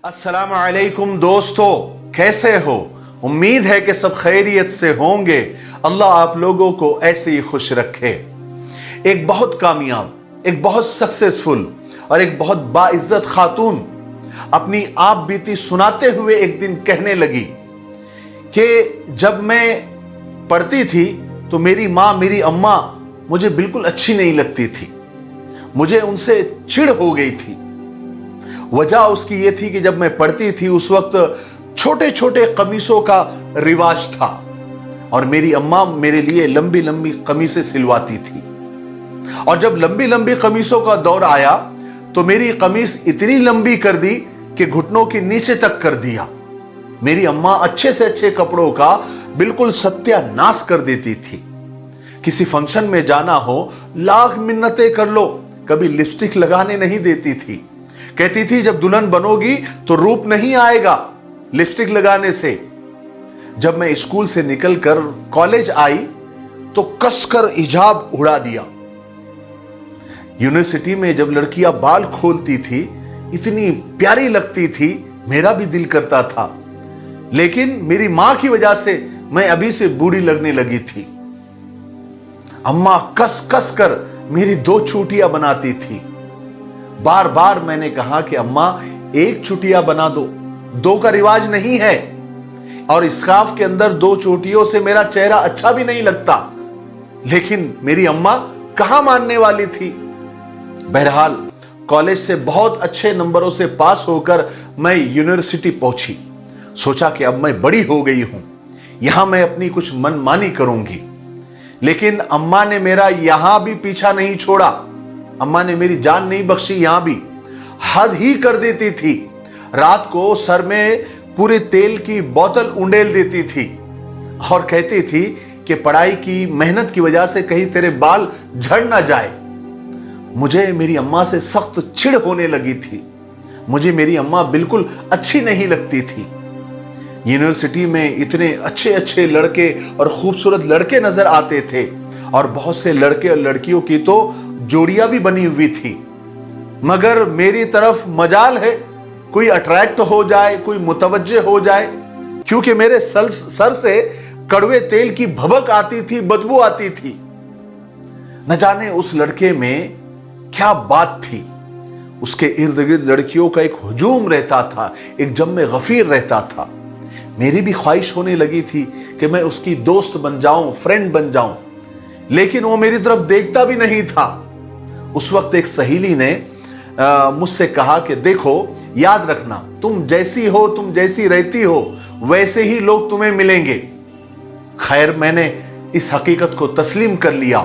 अस्सलाम वालेकुम दोस्तों, कैसे हो? उम्मीद है कि सब खैरियत से होंगे। अल्लाह आप लोगों को ऐसे ही खुश रखे। एक बहुत कामयाब, एक बहुत सक्सेसफुल और एक बहुत बाइज्जत खातून अपनी आप बीती सुनाते हुए एक दिन कहने लगी कि जब मैं पढ़ती थी तो मेरी माँ, मेरी अम्मा मुझे बिल्कुल अच्छी नहीं लगती थी। मुझे उनसे चिढ़ हो गई थी। वजह उसकी ये थी कि जब मैं पढ़ती थी उस वक्त छोटे छोटे कमीसों का रिवाज था और मेरी अम्मा मेरे लिए लंबी लंबी कमीसें सिलवाती थी। और जब लंबी लंबी कमीसों का दौर आया तो मेरी कमीज इतनी लंबी कर दी कि घुटनों के नीचे तक कर दिया। मेरी अम्मा अच्छे से अच्छे कपड़ों का बिल्कुल सत्यानाश कर देती थी। किसी फंक्शन में जाना हो, लाख मिन्नतें कर लो, कभी लिपस्टिक लगाने नहीं देती थी। कहती थी जब दुल्हन बनोगी तो रूप नहीं आएगा लिपस्टिक लगाने से। जब मैं स्कूल से निकलकर कॉलेज आई तो कसकर हिजाब उड़ा दिया। यूनिवर्सिटी में जब लड़कियां बाल खोलती थी इतनी प्यारी लगती थी, मेरा भी दिल करता था। लेकिन मेरी मां की वजह से मैं अभी से बूढ़ी लगने लगी थी। अम्मा कस कस कर मेरी 2 चूटियां बनाती थी। बार बार मैंने कहा कि अम्मा एक चुटिया बना दो, 2 का रिवाज नहीं है और स्कार्फ के अंदर 2 चोटियों से मेरा चेहरा अच्छा भी नहीं लगता। लेकिन मेरी अम्मा कहां मानने वाली थी। बहरहाल कॉलेज से बहुत अच्छे नंबरों से पास होकर मैं यूनिवर्सिटी पहुंची। सोचा कि अब मैं बड़ी हो गई हूं, यहां मैं अपनी कुछ मनमानी करूंगी। लेकिन अम्मा ने मेरा यहां भी पीछा नहीं छोड़ा। अम्मा ने मेरी जान नहीं बख्शी, यहां भी हद ही कर देती थी। रात को सर में पूरे तेल की बोतल उंडेल देती थी और कहती थी कि पढ़ाई की मेहनत की वजह से कहीं तेरे बाल झड़ ना जाए। मुझे मेरी अम्मा से सख्त चिढ़ होने लगी थी। मुझे मेरी अम्मा बिल्कुल अच्छी नहीं लगती थी। यूनिवर्सिटी में इतने अच्छे अच्छे लड़के और खूबसूरत लड़के नजर आते थे और बहुत से लड़के और लड़कियों की तो जोड़ियां भी बनी हुई थी, मगर मेरी तरफ मजाल है कोई अट्रैक्ट हो जाए, कोई मुतवज्जे हो जाए, क्योंकि मेरे सर से कड़वे तेल की भभक आती थी, बदबू आती थी। न जाने उस लड़के में क्या बात थी। उसके इर्द गिर्द लड़कियों का एक हुजूम रहता था, एक जम्मे गफीर रहता था। मेरी भी ख्वाहिश होने लगी थी कि मैं उसकी दोस्त बन जाऊं, फ्रेंड बन जाऊं, लेकिन वो मेरी तरफ देखता भी नहीं था। उस वक्त एक सहेली ने मुझसे कहा कि देखो, याद रखना, तुम जैसी हो, तुम जैसी रहती हो, वैसे ही लोग तुम्हें मिलेंगे। खैर, मैंने इस हकीकत को तस्लीम कर लिया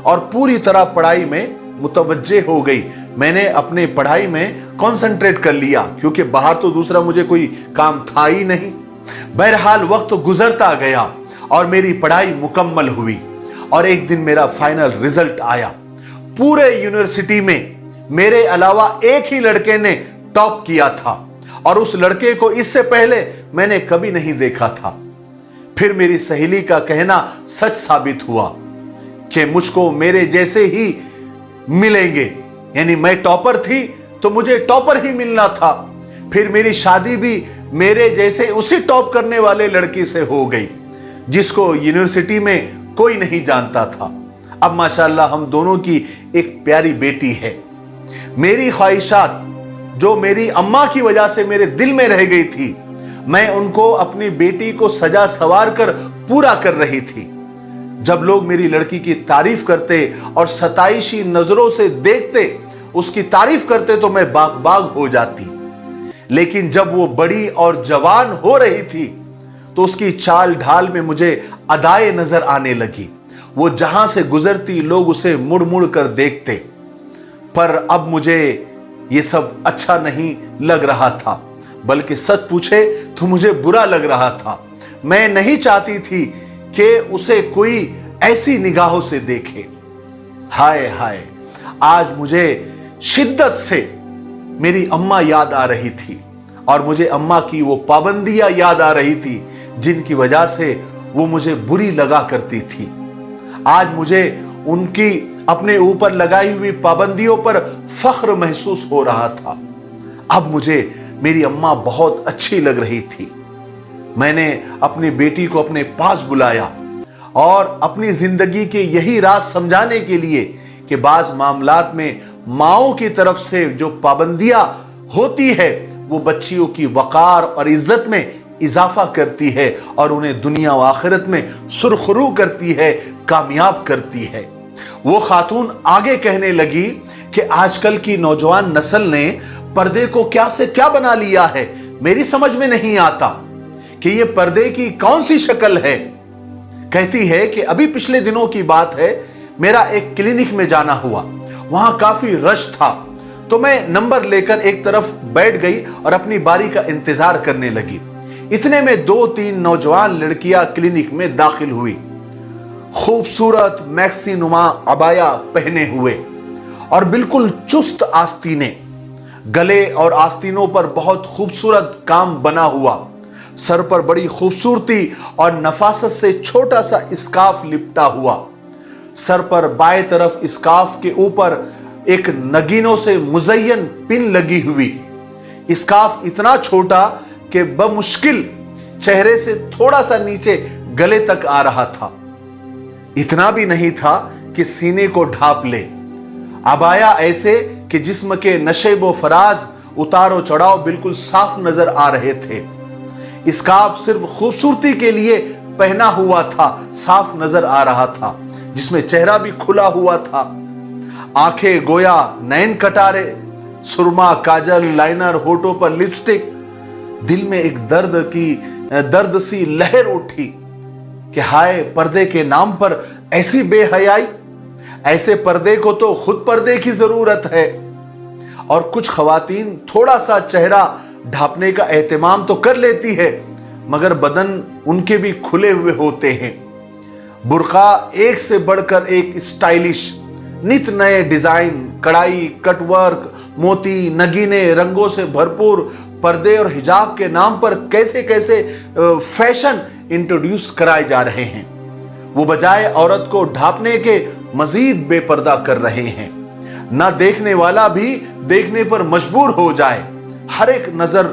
और पूरी तरह पढ़ाई में मुतवज्जे हो गई। मैंने अपने पढ़ाई में कंसंट्रेट कर लिया क्योंकि बाहर तो दूसरा मुझे कोई काम था ही नहीं। बहरहाल वक्त गुजरता गया और मेरी पढ़ाई मुकम्मल हुई और एक दिन मेरा फाइनल रिजल्ट आया। पूरे यूनिवर्सिटी में मेरे अलावा एक ही लड़के ने टॉप किया था और उस लड़के को इससे पहले मैंने कभी नहीं देखा था। फिर मेरी सहेली का कहना सच साबित हुआ कि मुझको मेरे जैसे ही मिलेंगे, यानी मैं टॉपर थी तो मुझे टॉपर ही मिलना था। फिर मेरी शादी भी मेरे जैसे उसी टॉप करने वाले लड़की से हो गई जिसको यूनिवर्सिटी में कोई नहीं जानता था। अब माशाल्लाह हम दोनों की एक प्यारी बेटी है। मेरी ख्वाहिशात जो मेरी अम्मा की वजह से मेरे दिल में रह गई थी, मैं उनको अपनी बेटी को सजा सवार कर पूरा कर रही थी। जब लोग मेरी लड़की की तारीफ करते और सताइशी नजरों से देखते, उसकी तारीफ करते तो मैं बाग बाग हो जाती। लेकिन जब वो बड़ी और जवान हो रही थी तो उसकी चाल ढाल में मुझे अदाएं नजर आने लगी। वो जहां से गुजरती लोग उसे मुड़ मुड़ कर देखते। पर अब मुझे ये सब अच्छा नहीं लग रहा था, बल्कि सच पूछे तो मुझे बुरा लग रहा था। मैं नहीं चाहती थी कि उसे कोई ऐसी निगाहों से देखे। हाय हाय, आज मुझे शिद्दत से मेरी अम्मा याद आ रही थी और मुझे अम्मा की वो पाबंदियां याद आ रही थी जिनकी वजह से वो मुझे बुरी लगा करती थी। आज मुझे उनकी अपने ऊपर लगाई हुई पाबंदियों पर फख्र महसूस हो रहा था। अब मुझे मेरी अम्मा बहुत अच्छी लग रही थी। मैंने अपनी बेटी को अपने पास बुलाया और अपनी जिंदगी के यही राज समझाने के लिए कि बाज मामलात में माओं की तरफ से जो पाबंदियां होती है वो बच्चियों की वकार और इज्जत में इजाफा करती है और उन्हें दुनिया व आखिरत में सुरखरू करती है, कामयाब करती है। वो खातून आगे कहने लगी कि आजकल की नौजवान नस्ल ने पर्दे को क्या से क्या बना लिया है, मेरी समझ में नहीं आता कि ये पर्दे की कौन सी शक्ल है। कहती है कि अभी पिछले दिनों की बात है, मेरा एक क्लिनिक में जाना हुआ, वहां काफी रश था, तो मैं नंबर लेकर एक तरफ बैठ गई और अपनी बारी का इंतजार करने लगी। इतने में 2-3 नौजवान लड़कियां क्लिनिक में दाखिल हुई, खूबसूरत मैक्सी नुमा अबाया पहने हुए और बिल्कुल चुस्त आस्तीने, गले और आस्तीनों पर बहुत खूबसूरत काम बना हुआ, सर पर बड़ी खूबसूरती और नफासत से छोटा सा स्कार्फ लिपटा हुआ, सर पर बाएं तरफ स्कार्फ के ऊपर एक नगीनों से मुज़य्यन पिन लगी हुई। स्कार्फ इतना छोटा कि बमुश्किल चेहरे से थोड़ा सा नीचे गले तक आ रहा था, इतना भी नहीं था कि सीने को ढांप ले। अबाया ऐसे कि जिस्म के नशेब व फराज, उतारो चढ़ाव बिल्कुल साफ नजर आ रहे थे। स्कार्फ सिर्फ खूबसूरती के लिए पहना हुआ था, साफ नजर आ रहा था, जिसमें चेहरा भी खुला हुआ था। आंखें गोया नैन कटारे, सुरमा, काजल, लाइनर, होठों पर लिपस्टिक। दिल में एक दर्द सी लहर उठी कि हाय, पर्दे के नाम पर ऐसी बेहयाई, ऐसे पर्दे को तो खुद पर्दे की जरूरत है। और कुछ खवातीन थोड़ा सा चेहरा ढांपने का एहतमाम तो कर लेती है, मगर बदन उनके भी खुले हुए होते हैं। बुर्का एक से बढ़कर एक स्टाइलिश, नित नए डिजाइन, कढ़ाई, कटवर्क, मोती, नगीने रंगों से भरपूर पर्दे और हिजाब के नाम पर कैसे कैसे फैशन इंट्रोड्यूस कराए जा रहे हैं। वो बजाय औरत को ढांपने के मजीद बेपर्दा कर रहे हैं। ना देखने वाला भी देखने पर मजबूर हो जाए। हर एक नजर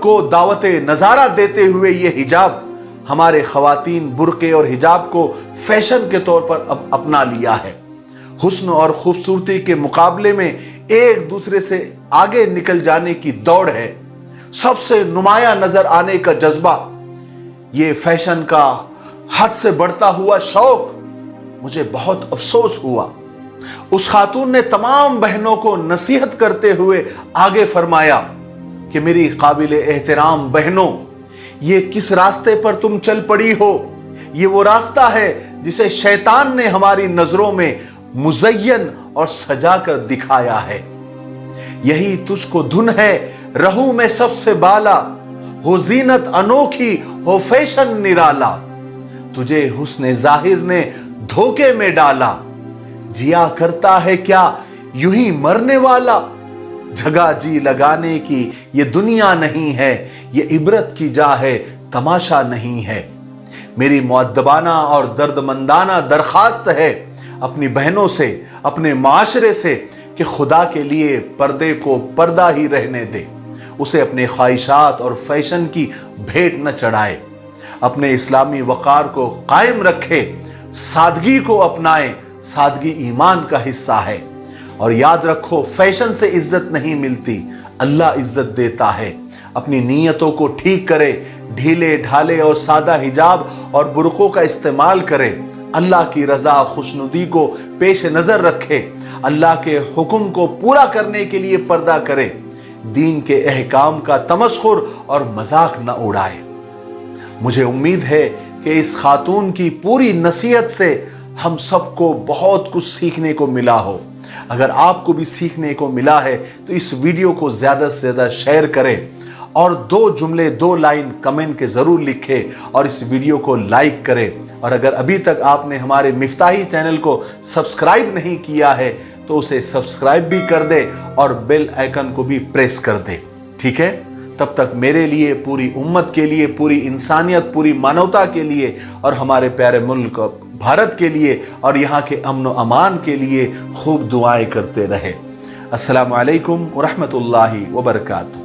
को दावते नजारा देते हुए ये हिजाब हमारे खवातीन बुर्के और हिजाब को फैशन के तौर पर अब अपना लिया है। हुस्न और खूबसूरती के मुकाबले में एक दूसरे से आगे निकल जाने की दौड़ है, सबसे नुमाया नजर आने का जज्बा, ये फैशन का हद से बढ़ता हुआ शौक। मुझे बहुत अफसोस हुआ। उस खातून ने तमाम बहनों को नसीहत करते हुए आगे फरमाया कि मेरी काबिल एहतराम बहनों, ये किस रास्ते पर तुम चल पड़ी हो? ये वो रास्ता है जिसे शैतान ने हमारी नजरों में मुज़य्यन और सजा कर दिखाया है। यही तुझको धुन है रहूं में सबसे बाला, हो जीनत अनोखी, हो फैशन निराला। तुझे हुस्न जाहिर ने धोखे में डाला, जिया करता है क्या यूं ही मरने वाला। जगह जी लगाने की ये दुनिया नहीं है, ये इबरत की जा है, तमाशा नहीं है। मेरी मुअद्दबाना और दर्दमंदाना दरखास्त है अपनी बहनों से, अपने माशरे से कि खुदा के लिए पर्दे को पर्दा ही रहने दे, उसे अपने ख्वाहिशात और फैशन की भेंट न चढ़ाए, अपने इस्लामी वकार को कायम रखे, सादगी को अपनाए। सादगी ईमान का हिस्सा है। और याद रखो, फैशन से इज्जत नहीं मिलती, अल्लाह इज्जत देता है। अपनी नीयतों को ठीक करे, ढीले ढाले और सादा हिजाब और बुर्कों का इस्तेमाल करे। अल्लाह की रजा खुशनुदी को पेश नजर रखे, अल्लाह के हुक्म को पूरा करने के लिए पर्दा करे, दीन के अहकाम का तमस्खुर और मजाक न उड़ाए। मुझे उम्मीद है कि इस खातून की पूरी नसीहत से हम सबको बहुत कुछ सीखने को मिला हो। अगर आपको भी सीखने को मिला है तो इस वीडियो को ज्यादा से ज्यादा शेयर करें और 2 जुमले 2 लाइन कमेंट के जरूर लिखें और इस वीडियो को लाइक करें। और अगर अभी तक आपने हमारे मिफ्ताही चैनल को सब्सक्राइब नहीं किया है तो उसे सब्सक्राइब भी कर दे और बेल आइकन को भी प्रेस कर दे। ठीक है, तब तक मेरे लिए, पूरी उम्मत के लिए, पूरी इंसानियत, पूरी मानवता के लिए और हमारे प्यारे मुल्क भारत के लिए और यहाँ के अमन व अमान के लिए खूब दुआएं करते रहे। अस्सलामु अलैकुम व रहमतुल्लाहि व बरकातुहू।